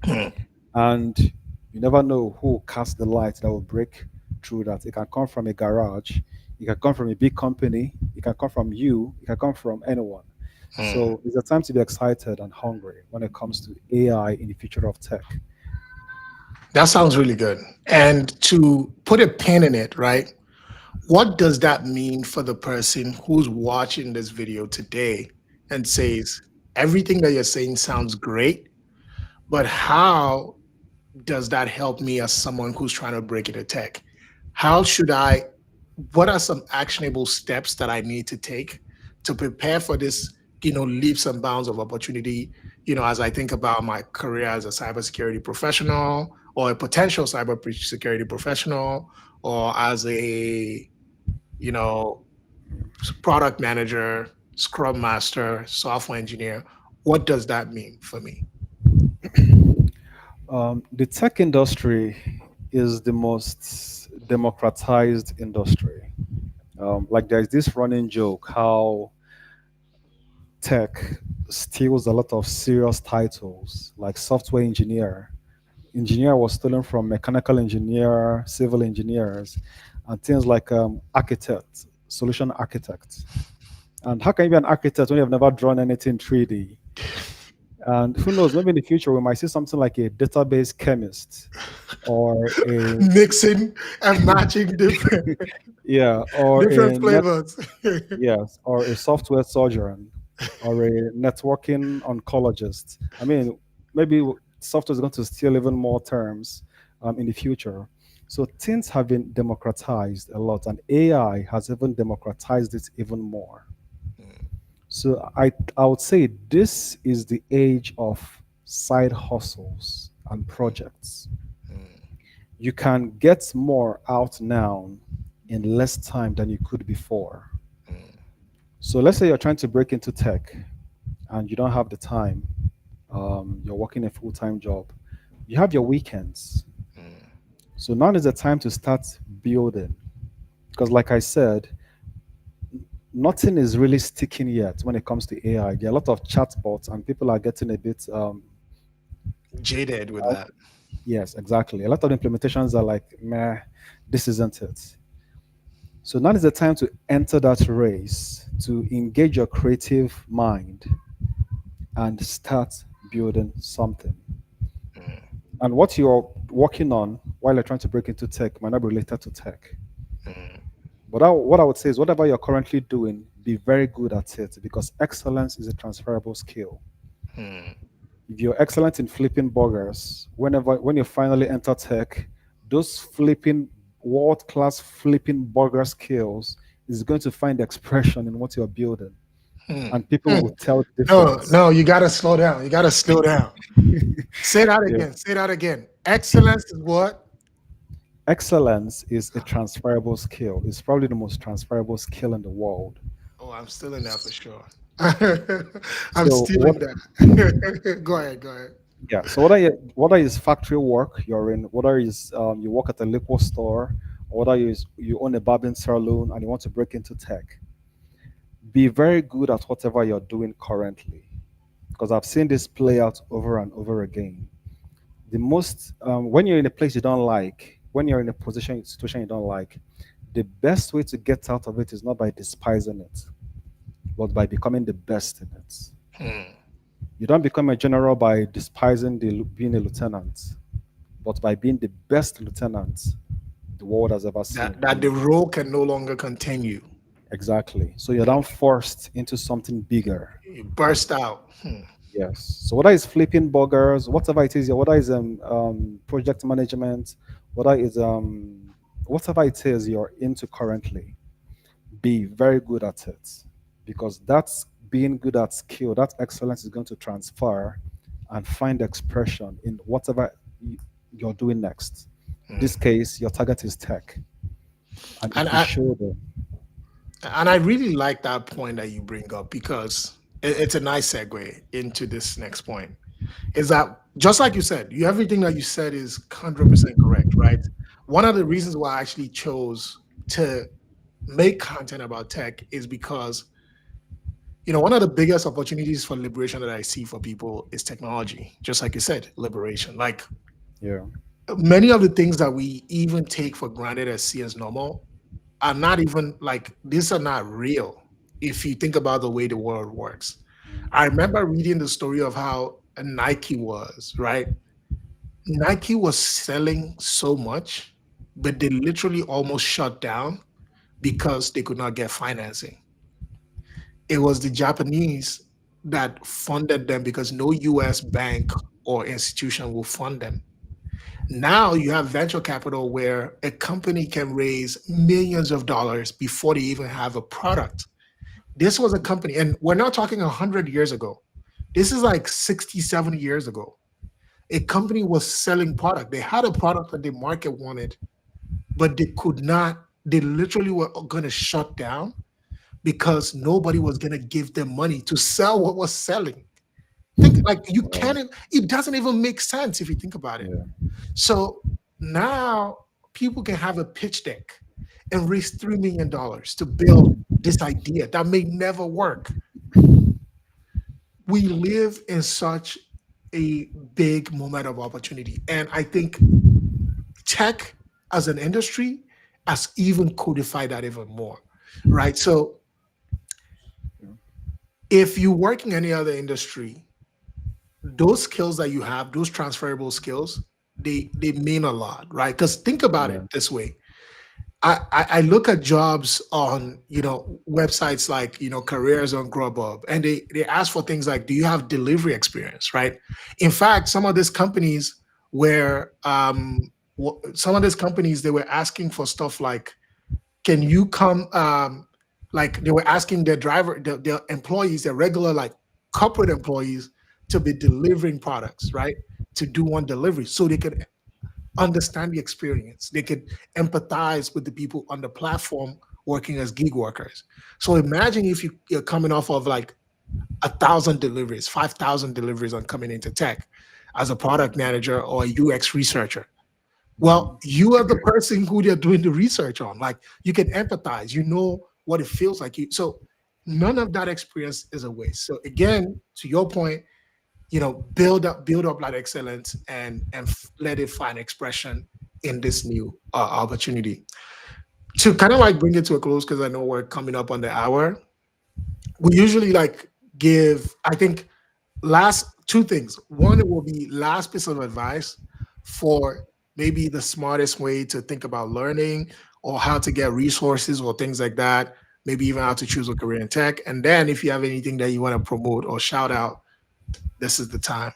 Mm. And you never know who casts the light that will break through that. It can come from a garage, it can come from a big company, it can come from you, it can come from anyone. Mm. So it's a time to be excited and hungry when it comes to AI in the future of tech. That sounds really good. And to put a pin in it, right? What does that mean for the person who's watching this video today and says, everything that you're saying sounds great, but how does that help me as someone who's trying to break into tech? How should I, what are some actionable steps that I need to take to prepare for this, leaps and bounds of opportunity, as I think about my career as a cybersecurity professional or a potential cybersecurity professional or as a, you know, product manager, scrum master, software engineer? What does that mean for me? The tech industry is the most democratized industry. Like there's this running joke how tech steals a lot of serious titles, like software engineer. Engineer was stolen from mechanical engineer, civil engineers, and things like architect, solution architect. And how can you be an architect when you have never drawn anything 3D? And who knows, maybe in the future we might see something like a database chemist or a Mixing and matching different yeah, or different a net flavors. yes, or a software surgeon or a networking oncologist. I mean, maybe software is going to steal even more terms in the future. So things have been democratized a lot, and AI has even democratized it even more. So I would say this is the age of side hustles and projects. You can get more out now in less time than you could before. So let's say you're trying to break into tech and you don't have the time. You're working a full-time job. You have your weekends. So now is the time to start building. Because like I said, nothing is really sticking yet when it comes to AI. There are a lot of chatbots and people are getting a bit Jaded with that. yes, exactly. A lot of implementations are like, meh, this isn't it. So now is the time to enter that race, to engage your creative mind and start building something. And what you're working on while you're trying to break into tech might not be related to tech. But what I would say is, whatever you're currently doing, be very good at it because excellence is a transferable skill. If you're excellent in flipping burgers, when you finally enter tech, those flipping world-class flipping burger skills is going to find expression in what you're building, Hmm. and people Hmm. will tell the No, difference. no, you got to slow down. You got to slow down. Say that Yeah. again. Say that again. Excellence is what? Excellence is a transferable skill. It's probably the most transferable skill in the world. Oh, I'm still in that for sure. I'm So still what? in that. Go ahead. Go ahead. Yeah. So whether is factory work you're in, whether is you work at a liquor store, or whether you own a barbing salon and you want to break into tech, be very good at whatever you're doing currently. Because I've seen this play out over and over again. The most when you're in a place you don't like, when you're in a position situation you don't like, the best way to get out of it is not by despising it, but by becoming the best in it. Hmm. You don't become a general by despising being a lieutenant, but by being the best lieutenant the world has ever That seen. that And the role can no longer continue. exactly. So you're Hmm. now forced into something bigger. You burst out. Hmm. Yes. So whether it's flipping burgers, whatever it is, whether it's project management, whether it's whatever it is you're into currently, be very good at it, because that's being good at skill. That excellence is going to transfer and find expression in whatever you're doing next. In this case, your target is tech, and And it will I show them. and I really like that point that you bring up because it's a nice segue into this next point. Is that just like you said, everything that you said is 100% correct, right? One of the reasons why I actually chose to make content about tech is because one of the biggest opportunities for liberation that I see for people is technology. Just like you said, liberation. Like Yeah. many of the things that we even take for granted as see as normal are not even like these are not real if you think about the way the world works. I remember reading the story of how a Nike was, right? Nike was selling so much, but they literally almost shut down because they could not get financing. It was the Japanese. that funded them because no US bank or institution will fund them. Now you have venture capital where a company can raise millions of dollars before they even have a product. This was a company, and we're not talking 100 years ago. This is like 60, 70 years ago. A company was selling product. They had a product that the market wanted, but they could not, they literally were going to shut down because nobody was going to give them money to sell what was selling. Think like you Wow. can't, it doesn't even make sense if you think about it. Yeah. So now people can have a pitch deck and raise $3 million to build this idea that may never work. We live in such a big moment of opportunity. And I think tech as an industry has even codified that even more, right? So if you work in any other industry, those skills that you have, those transferable skills, they mean a lot, right? Because think about Yeah. it this way. I look at jobs on websites like careers on Grubhub, and they ask for things like, do you have delivery experience, right? In fact, some of these companies they were asking for stuff like, can you come, like they were asking their employees, their regular like corporate employees, to be delivering products, right? To do one delivery so they could understand the experience. They could empathize with the people on the platform working as gig workers. So imagine if you're coming off of like 1,000 deliveries, 5,000 deliveries on coming into tech as a product manager or a UX researcher. Well, Mhm. you are the person who they're doing the research on. Like you can empathize, you know what it feels like. So none of that experience is a waste. So again, to your point, build up that excellence and let it find expression in this new opportunity. To kind of like bring it to a close, because I know we're coming up on the hour. We usually like give, I think, last two things. One, it will be last piece of advice for maybe the smartest way to think about learning or how to get resources or things like that. Maybe even how to choose a career in tech. And then if you have anything that you want to promote or shout out, this is the time.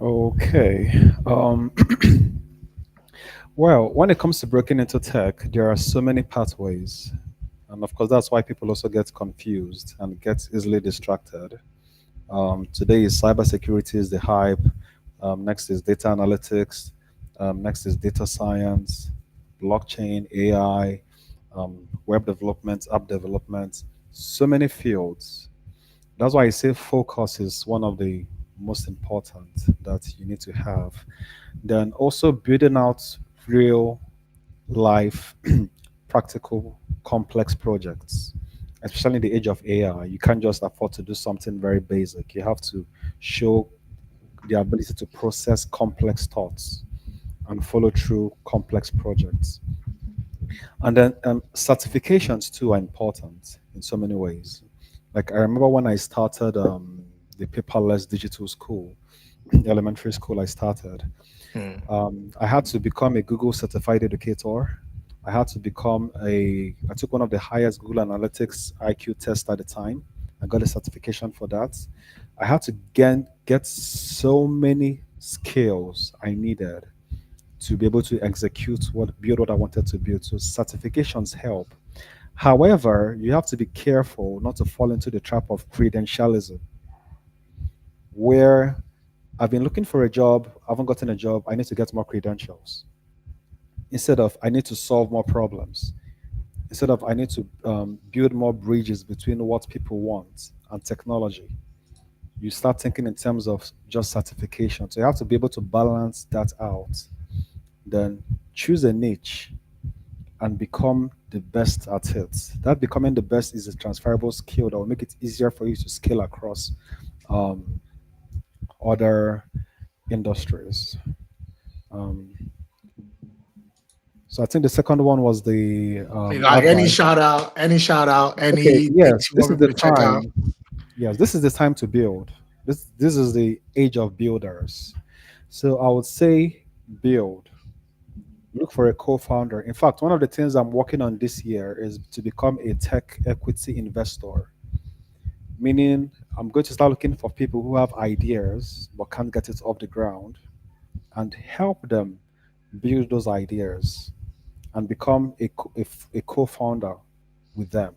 Okay. Well, when it comes to breaking into tech, there are so many pathways. And of course, that's why people also get confused and get easily distracted. Today is cybersecurity is the hype. Next is data analytics. Next is data science, blockchain, AI, web development, app development. So many fields. That's why I say focus is one of the most important that you need to have. Then also building out real life, practical, complex projects, especially in the age of AI. You can't just afford to do something very basic. You have to show the ability to process complex thoughts and follow through complex projects. And then certifications too are important in so many ways. Like I remember when I started the paperless digital school, elementary school I started, Hmm. I had to become a Google certified educator. I took one of the highest Google Analytics IQ tests at the time. I got a certification for that. I had to get so many skills I needed to be able to build what I wanted to build. So certifications help. However, you have to be careful not to fall into the trap of credentialism, where I've been looking for a job, I haven't gotten a job, I need to get more credentials. Instead of I need to solve more problems. Instead of I need to build more bridges between what people want and technology. You start thinking in terms of just certification. So you have to be able to balance that out. Then choose a niche and become the best at it. That becoming the best is a transferable skill that will make it easier for you to scale across um, other industries. Um, so I think the second one was the Like advice. any shout out, Okay, any things yes, you this want is the people to check out. time. Yes, this is the time to build. This is the age of builders. So I would say build. Look for a co-founder. In fact, one of the things I'm working on this year is to become a tech equity investor. meaning I'm going to start looking for people who have ideas but can't get it off the ground and help them build those ideas and become a co-founder with them.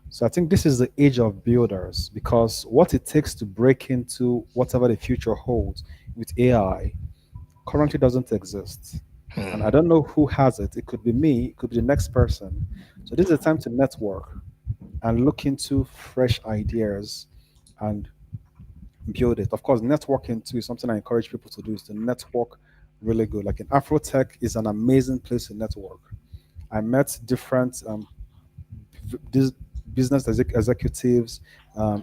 So I think this is the age of builders because what it takes to break into whatever the future holds with AI currently doesn't exist. And I Hmm. don't know who has it. It could be me, it could be the next person. So this is a time to network and look into fresh ideas and build it. Of course, networking too is something I encourage people to do is to network really good. Like in AfroTech is an amazing place to network. I met different this business executives,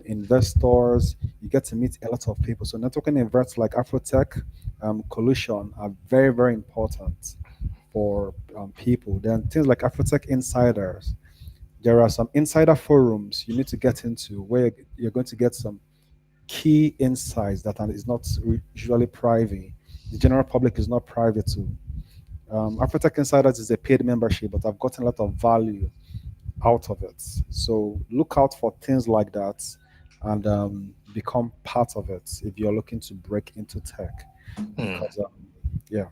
investors. You get to meet a lot of people. So networking events like AfroTech, Collusion are very, very important for people. Then things like AfroTech Insiders. There are some insider forums you need to get into where you're going to get some key insights that is not usually private. The general public is not private to. AfroTech Insiders is a paid membership, but I've gotten a lot of value out of it. So look out for things like that and become part of it if you're looking to break into tech. Hmm. Because yeah,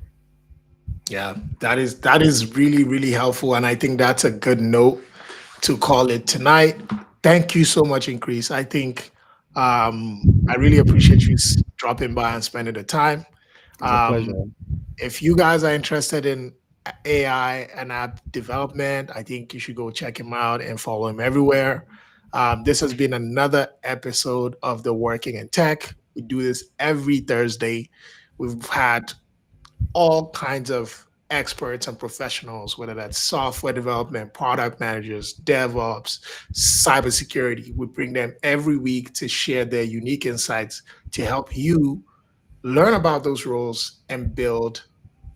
Yeah, that is really really helpful, and I think that's a good note to call it tonight. Thank you so much, Increase. I think I really appreciate you dropping by and spending the time. it's a pleasure. Um, if you guys are interested in AI and app development, I think you should go check him out and follow him everywhere. This has been another episode of the Working in Tech. We do this every Thursday. We've had all kinds of experts and professionals, whether that's software development, product managers, DevOps, cybersecurity. We bring them every week to share their unique insights to help you learn about those roles and build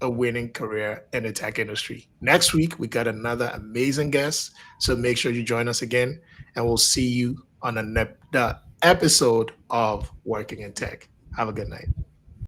a winning career in the tech industry. Next week, we got another amazing guest. So make sure you join us again, and we'll see you on the episode of Working in Tech. Have a good night.